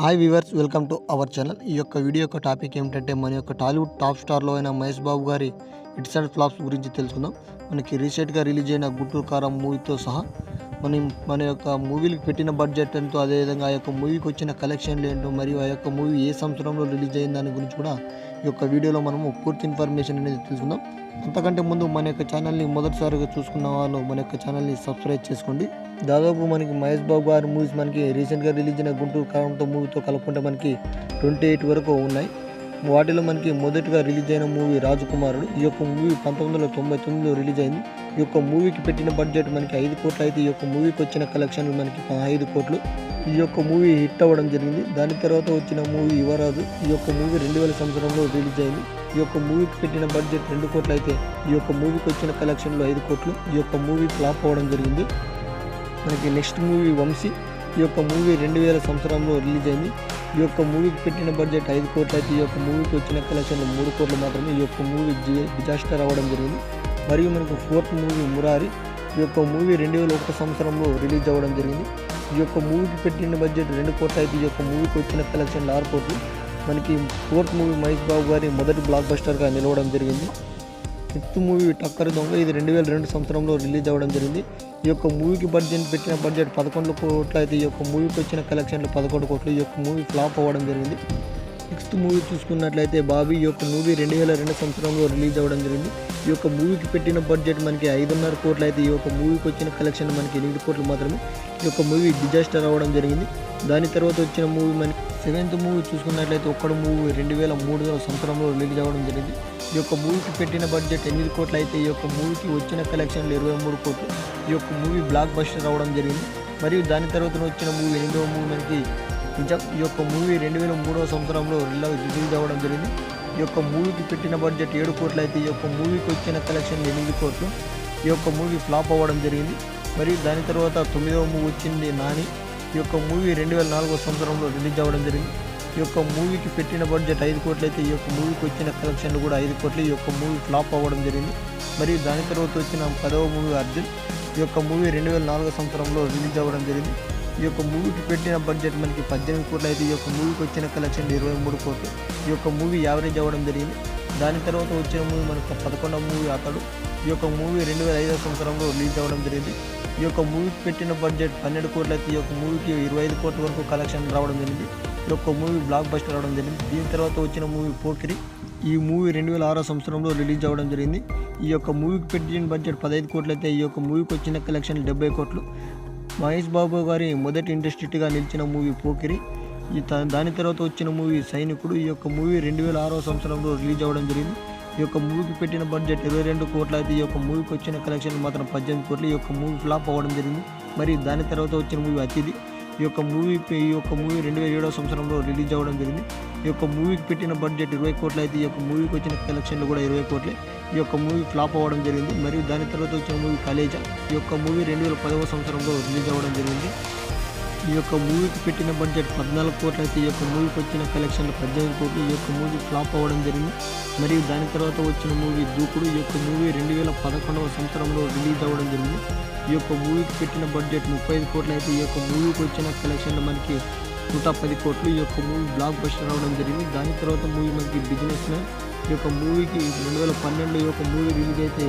Hi viewers, welcome to our channel. ఈ యొక్క video యొక్క టాపిక్ ఏమిటంటే మన యొక్క టాలీవుడ్ టాప్ స్టార్లో అయిన మహేష్ బాబు గారి హిట్స్ అండ్ ఫ్లాప్స్ గురించి తెలుసుకుందాం. మనకి రీసెంట్గా రిలీజ్ అయిన గుంటూరు కారం మూవీతో సహా మన యొక్క మూవీలకు పెట్టిన బడ్జెట్ ఎంతో, అదేవిధంగా ఆ యొక్క మూవీకి వచ్చిన కలెక్షన్లు ఏంటో, మరియు ఆ యొక్క మూవీ ఏ సంవత్సరంలో రిలీజ్ అయింది దాని గురించి కూడా ఈ యొక్క వీడియోలో మనము పూర్తి ఇన్ఫర్మేషన్ అనేది తెలుసుకుందాం. అంతకంటే ముందు మన యొక్క ఛానల్ని మొదటిసారిగా చూసుకున్న వాళ్ళు మన యొక్క ఛానల్ని సబ్స్క్రైబ్ చేసుకోండి. దాదాపు మనకి మహేష్ బాబు గారి మూవీస్ మనకి రీసెంట్గా రిలీజ్ అయిన గుంటూరు కారంతో మూవీతో కలుపుకుంటే మనకి 28 వరకు ఉన్నాయి. వాటిలో మనకి మొదటిగా రిలీజ్ అయిన మూవీ రాజకుమారుడు. ఈ యొక్క మూవీ 1999లో రిలీజ్ అయింది. ఈ యొక్క మూవీకి పెట్టిన బడ్జెట్ మనకి 5 కోట్లు అయితే ఈ యొక్క మూవీకి వచ్చిన కలెక్షన్లు మనకి 15 కోట్లు. ఈ యొక్క మూవీ హిట్ అవ్వడం జరిగింది. దాని తర్వాత వచ్చిన మూవీ యువరాజు. ఈ యొక్క మూవీ 2000 సంవత్సరంలో రిలీజ్ అయింది. ఈ యొక్క మూవీకి పెట్టిన బడ్జెట్ 2 కోట్లు అయితే ఈ యొక్క మూవీకి వచ్చిన కలెక్షన్లు 5 కోట్లు. ఈ యొక్క మూవీ ఫ్లాప్ అవ్వడం జరిగింది. మనకి నెక్స్ట్ మూవీ వంశీ. ఈ యొక్క మూవీ 2000 సంవత్సరంలో రిలీజ్ అయింది. ఈ యొక్క మూవీకి పెట్టిన బడ్జెట్ 5 కోట్లు అయితే ఈ యొక్క మూవీకి వచ్చిన కలెక్షన్లు 3 కోట్లు మాత్రమే. ఈ యొక్క మూవీ డిజాస్టర్ అవ్వడం జరిగింది. మరియు మనకు ఫోర్త్ మూవీ మురారి. ఈ యొక్క మూవీ 2001 సంవత్సరంలో రిలీజ్ అవ్వడం జరిగింది. ఈ యొక్క మూవీకి పెట్టిన బడ్జెట్ 2 కోట్లు అయితే ఈ యొక్క మూవీకి వచ్చిన కలెక్షన్లు 6 కోట్లు. మనకి ఫోర్త్ మూవీ మహేష్ బాబు గారి మొదటి బ్లాక్ బస్టర్గా నిలవడం జరిగింది. ఫిఫ్త్ మూవీ టక్కరి దొంగ. ఇది 2002 సంవత్సరంలో రిలీజ్ అవ్వడం జరిగింది. ఈ యొక్క మూవీకి పెట్టిన బడ్జెట్ 11 కోట్లు అయితే ఈ యొక్క మూవీకి వచ్చిన కలెక్షన్లు 11 కోట్లు. ఈ యొక్క మూవీ ఫ్లాప్ అవ్వడం జరిగింది. సిక్స్త్ మూవీ చూసుకున్నట్లయితే బాబీ. ఈ యొక్క మూవీ 2002 సంవత్సరంలో రిలీజ్ అవ్వడం జరిగింది. ఈ యొక్క మూవీకి పెట్టిన బడ్జెట్ మనకి 5.5 కోట్లు అయితే ఈ యొక్క మూవీకి వచ్చిన కలెక్షన్ మనకి 8 కోట్లు మాత్రమే. ఈ యొక్క మూవీ డిజాస్టర్ అవ్వడం జరిగింది. దాని తర్వాత వచ్చిన మూవీ మనకి సెవెంత్ మూవీ చూసుకున్నట్లయితే ఒక్కడు మూవీ 2003 సంవత్సరంలో రిలీజ్ అవ్వడం జరిగింది. ఈ యొక్క మూవీకి పెట్టిన బడ్జెట్ 8 కోట్లు అయితే ఈ యొక్క మూవీకి వచ్చిన కలెక్షన్లు 23 కోట్లు. ఈ యొక్క మూవీ బ్లాక్ బస్టర్ అవ్వడం జరిగింది. మరియు దాని తర్వాత వచ్చిన మూవీ 8వ మూవీ మనకి నిజం. ఈ యొక్క మూవీ 2003 సంవత్సరంలో రిలీజ్ అవ్వడం జరిగింది. ఈ యొక్క మూవీకి పెట్టిన బడ్జెట్ 7 కోట్లు అయితే ఈ యొక్క మూవీకి వచ్చిన కలెక్షన్లు 8 కోట్లు. ఈ యొక్క మూవీ ఫ్లాప్ అవ్వడం జరిగింది. మరియు దాని తర్వాత 9వ మూవీ వచ్చింది నాని. ఈ యొక్క మూవీ 2004 సంవత్సరంలో రిలీజ్ అవ్వడం జరిగింది. ఈ యొక్క మూవీకి పెట్టిన బడ్జెట్ 5 కోట్లు అయితే ఈ యొక్క మూవీకి వచ్చిన కలెక్షన్లు కూడా 5 కోట్లు. ఈ యొక్క మూవీ ఫ్లాప్ అవ్వడం జరిగింది. మరియు దాని తర్వాత వచ్చిన 10వ మూవీ అర్జున్. ఈ యొక్క మూవీ 2004 సంవత్సరంలో రిలీజ్ అవ్వడం జరిగింది. ఈ యొక్క మూవీకి పెట్టిన బడ్జెట్ మనకి 18 కోట్లు అయితే ఈ యొక్క మూవీకి వచ్చిన కలెక్షన్ 23 కోట్లు. ఈ యొక్క మూవీ యావరేజ్ అవ్వడం జరిగింది. దాని తర్వాత వచ్చిన మూవీ మనకు 11వ మూవీ అతడు. ఈ యొక్క మూవీ 2005 సంవత్సరంలో రిలీజ్ అవ్వడం జరిగింది. ఈ యొక్క మూవీకి పెట్టిన బడ్జెట్ 12 కోట్లు అయితే ఈ యొక్క మూవీకి 25 కోట్ల వరకు కలెక్షన్ రావడం జరిగింది. ఈ యొక్క మూవీ బ్లాక్ బస్టర్ రావడం జరిగింది. దీని తర్వాత వచ్చిన మూవీ పోకిరి. ఈ మూవీ 2006 సంవత్సరంలో రిలీజ్ అవ్వడం జరిగింది. ఈ యొక్క మూవీకి పెట్టిన బడ్జెట్ 15 కోట్లు అయితే ఈ యొక్క మూవీకి వచ్చిన కలెక్షన్ 70 కోట్లు. మహేష్ బాబు గారి మొదటి ఇండస్ట్రీగా నిలిచిన మూవీ పోకిరి. దాని తర్వాత వచ్చిన మూవీ సైనికుడు. ఈ యొక్క మూవీ 2006 సంవత్సరంలో రిలీజ్ అవ్వడం జరిగింది. ఈ యొక్క మూవీకి పెట్టిన బడ్జెట్ 22 కోట్లు అయితే ఈ యొక్క మూవీకి వచ్చిన కలెక్షన్ మాత్రం 18 కోట్లు. ఈ యొక్క మూవీ ఫ్లాప్ అవ్వడం జరిగింది. మరియు దాని తర్వాత వచ్చిన మూవీ అతిథి. ఈ యొక్క మూవీ 2007 సంవత్సరంలో రిలీజ్ అవ్వడం జరిగింది. ఈ యొక్క మూవీకి పెట్టిన బడ్జెట్ 20 కోట్లు అయితే ఈ యొక్క మూవీకి వచ్చిన కలెక్షన్లు కూడా 20 కోట్లే. ఈ యొక్క మూవీ ఫ్లాప్ అవ్వడం జరిగింది. మరియు దాని తర్వాత వచ్చిన మూవీ కలేజా. ఈ యొక్క మూవీ 2010 సంవత్సరంలో రిలీజ్ అవ్వడం జరిగింది. ఈ యొక్క మూవీకి పెట్టిన బడ్జెట్ 14 కోట్లు అయితే ఈ యొక్క మూవీకి వచ్చిన కలెక్షన్లు 18 కోట్లు. ఈ యొక్క మూవీ ఫ్లాప్ అవ్వడం జరిగింది. మరియు దాని తర్వాత వచ్చిన మూవీ దూకుడు. ఈ యొక్క మూవీ 2011 సంవత్సరంలో రిలీజ్ అవ్వడం జరిగింది. ఈ యొక్క మూవీకి పెట్టిన బడ్జెట్ 35 కోట్లు అయితే ఈ యొక్క మూవీకి వచ్చిన కలెక్షన్లు మనకి 110 కోట్లు. ఈ యొక్క మూవీ బ్లాక్ బస్టర్ అవ్వడం జరిగింది. దాని తర్వాత మూవీ మనకి బిజినెస్ మ్యాన్. ఈ యొక్క మూవీకి 2012 ఈ యొక్క మూవీ రిలీజ్ అయితే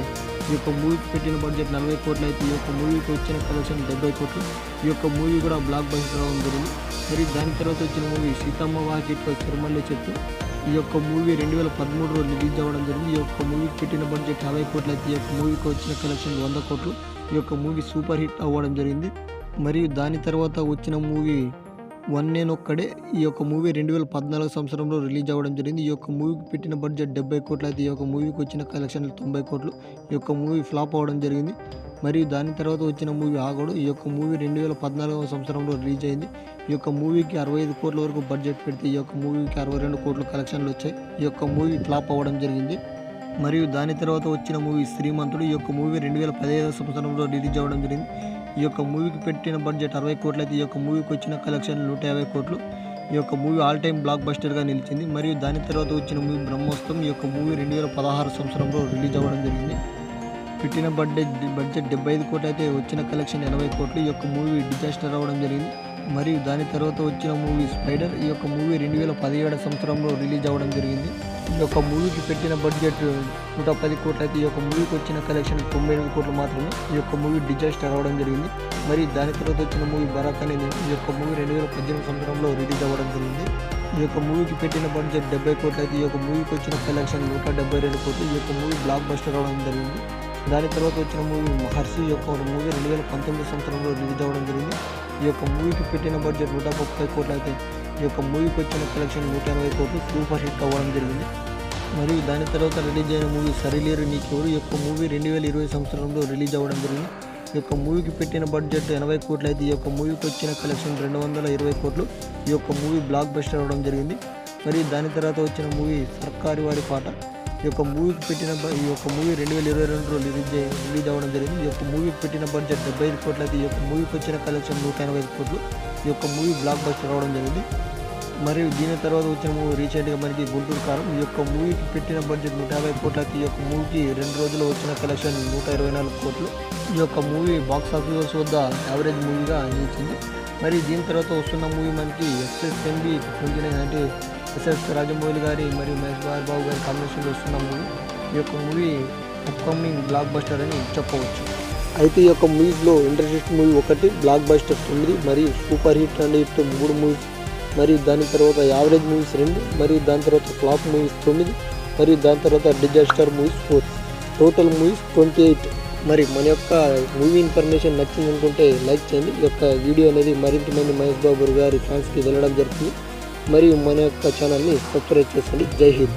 ఈ యొక్క మూవీకి పెట్టిన బడ్జెట్ 40 కోట్లు అయితే ఈ యొక్క మూవీకి వచ్చిన కలెక్షన్ 70 కోట్లు. ఈ యొక్క మూవీ కూడా బ్లాక్ బస్టర్ అవ్వడం జరిగింది. మరియు దాని తర్వాత వచ్చిన మూవీ సీతమ్మ వాకిట్లో చిరుమల్లె చెట్టు. ఈ యొక్క మూవీ 2013లో రిలీజ్ అవ్వడం జరిగింది. ఈ యొక్క మూవీకి పెట్టిన బడ్జెట్ 50 కోట్లు అయితే ఈ యొక్క మూవీకి వచ్చిన కలెక్షన్ 100 కోట్లు. ఈ యొక్క మూవీ సూపర్ హిట్ అవ్వడం జరిగింది. మరియు దాని తర్వాత వచ్చిన మూవీ వన్ నేనొక్కడే. ఈ యొక్క మూవీ 2014 సంవత్సరంలో రిలీజ్ అవ్వడం జరిగింది. ఈ యొక్క మూవీకి పెట్టిన బడ్జెట్ 70 కోట్లు అయితే ఈ యొక్క మూవీకి వచ్చిన కలెక్షన్లు 90 కోట్లు. ఈ యొక్క మూవీ ఫ్లాప్ అవ్వడం జరిగింది. మరియు దాని తర్వాత వచ్చిన మూవీ ఆగడు. ఈ యొక్క మూవీ 2014 సంవత్సరంలో రిలీజ్ అయింది. ఈ యొక్క మూవీకి 65 కోట్ల వరకు బడ్జెట్ పెడితే ఈ యొక్క మూవీకి 62 కోట్ల కలెక్షన్లు వచ్చాయి. ఈ యొక్క మూవీ ఫ్లాప్ అవ్వడం జరిగింది. మరియు దాని తర్వాత వచ్చిన మూవీ శ్రీమంతుడు. ఈ యొక్క మూవీ 2015 సంవత్సరంలో రిలీజ్ అవ్వడం జరిగింది. ఈ యొక్క మూవీకి పెట్టిన బడ్జెట్ 60 కోట్లు అయితే ఈ యొక్క మూవీకి వచ్చిన కలెక్షన్ 150 కోట్లు. ఈ యొక్క మూవీ ఆల్ టైమ్ బ్లాక్ బస్టర్గా నిలిచింది. మరియు దాని తర్వాత వచ్చిన మూవీ బ్రహ్మోత్సవం. ఈ యొక్క మూవీ 2016 సంవత్సరంలో రిలీజ్ అవ్వడం జరిగింది. పెట్టిన బడ్జెట్ 75 కోట్లు అయితే వచ్చిన కలెక్షన్ 80 కోట్లు. ఈ యొక్క మూవీ డిజాస్టర్ అవ్వడం జరిగింది. మరియు దాని తర్వాత వచ్చిన మూవీ స్పైడర్. ఈ యొక్క మూవీ 2017 సంవత్సరంలో రిలీజ్ అవ్వడం జరిగింది. ఈ యొక్క మూవీకి పెట్టిన బడ్జెట్ 110 కోట్లు అయితే ఈ యొక్క మూవీకి వచ్చిన కలెక్షన్ 98 కోట్లు మాత్రమే. ఈ యొక్క మూవీ డిజాస్టర్ అవ్వడం జరిగింది. మరి దాని తర్వాత వచ్చిన మూవీ భరత్ అనేది ఈ యొక్క మూవీ 2018 సంవత్సరంలో రిలీజ్ అవ్వడం జరిగింది. ఈ యొక్క మూవీకి పెట్టిన బడ్జెట్ 70 కోట్లు అయితే ఈ యొక్క మూవీకి వచ్చిన కలెక్షన్ 172 కోట్లు. ఈ యొక్క మూవీ బ్లాక్ బస్టర్ అవ్వడం జరిగింది. దాని తర్వాత వచ్చిన మూవీ మహర్షి. ఈ యొక్క మూవీ 2019 సంవత్సరంలో రిలీజ్ అవ్వడం జరిగింది. ఈ యొక్క మూవీకి పెట్టిన బడ్జెట్ 130 కోట్లు అయితే ఈ యొక్క మూవీకి వచ్చిన కలెక్షన్ 180 కోట్లు. సూపర్ హిట్ అవ్వడం జరిగింది. మరియు దాని తర్వాత రిలీజ్ అయిన మూవీ సరిలేరు నీకెవరు. ఈ యొక్క మూవీ 2020 సంవత్సరంలో రిలీజ్ అవ్వడం జరిగింది. ఈ యొక్క మూవీకి పెట్టిన బడ్జెట్ 80 కోట్లు అయితే ఈ యొక్క మూవీకి వచ్చిన కలెక్షన్ 220 కోట్లు. ఈ యొక్క మూవీ బ్లాక్ బస్టర్ అవ్వడం జరిగింది. మరియు దాని తర్వాత వచ్చిన మూవీ సర్కారు వారి పాట. ఈ యొక్క మూవీకి పెట్టిన ఈ యొక్క మూవీ 2022లో రిలీజ్ అవ్వడం జరిగింది. ఈ యొక్క మూవీకి పెట్టిన బడ్జెట్ 75 కోట్లు అయితే ఈ యొక్క మూవీకి వచ్చిన కలెక్షన్ 185 కోట్లు. ఈ యొక్క మూవీ బ్లాక్ బస్టర్ అవ్వడం జరిగింది. మరియు దీని తర్వాత వచ్చిన మూవీ రీసెంట్గా మనకి గుంటూరు కారం. ఈ యొక్క మూవీకి పెట్టిన బడ్జెట్ 150 కోట్లు అయితే ఈ యొక్క మూవీకి 2 రోజుల్లో వచ్చిన కలెక్షన్ 124 కోట్లు. ఈ యొక్క మూవీ బాక్స్ ఆఫీస్ వద్ద యావరేజ్ మూవీగా నిలిచింది. మరి దీని తర్వాత వస్తున్న మూవీ మనకి SSMB 29 అంటే SS రాజమౌళి గారి మరియు మహేష్ బాబు గారి కాంబినేషన్లో వస్తున్న మూవీ. ఈ యొక్క మూవీ అప్కమింగ్ బ్లాక్ బస్టర్ అని చెప్పవచ్చు. అయితే ఈ యొక్క మూవీస్లో ఇంట్రెస్ట్ మూవీ 1, బ్లాక్ బస్టర్ 9, మరియు super hit and hit 3 movies, మరియు దాని తర్వాత యావరేజ్ మూవీస్ 2, మరియు దాని తర్వాత ఫ్లాప్ మూవీస్ 9, మరియు దాని తర్వాత డిజాస్టర్ మూవీస్ 4, టోటల్ మూవీస్ 28. మరి మన యొక్క మూవీ ఇన్ఫర్మేషన్ నచ్చింది అనుకుంటే లైక్ చేయండి. ఈ యొక్క వీడియో అనేది మరింత మంది మహేష్ బాబు గారి ఫ్యాన్స్కి వెళ్ళడం జరుగుతుంది. మరియు మన యొక్క ఛానల్ని సబ్స్క్రైబ్ చేసుకోండి. జై హింద్.